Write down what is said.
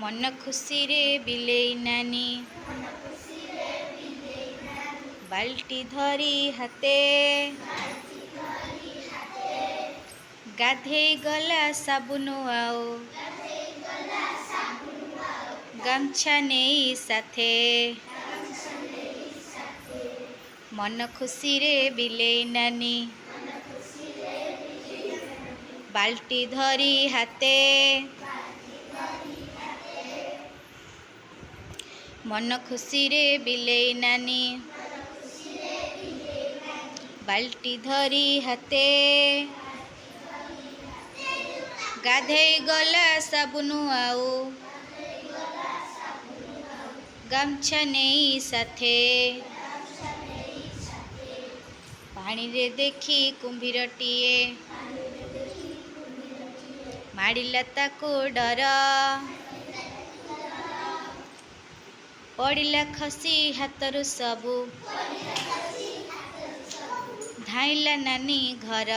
मन खुशी रे बिलेई नानी बाल्टी धरी हाते गाधेई गला साबुन आओ गामछा नेई साथे मन खुशी रे बिलेई नानी बाल्टी धरी हाते मन खुशी रे बिलेई नानी बाल्टी धरी हाते गाधेई गला साबुन आओ गामछा नेई साथे पानी रे देखी कुंभीरटीए माड़िला ताको डर पड़िला खसी हाथरू सबू धाइला नानी घर।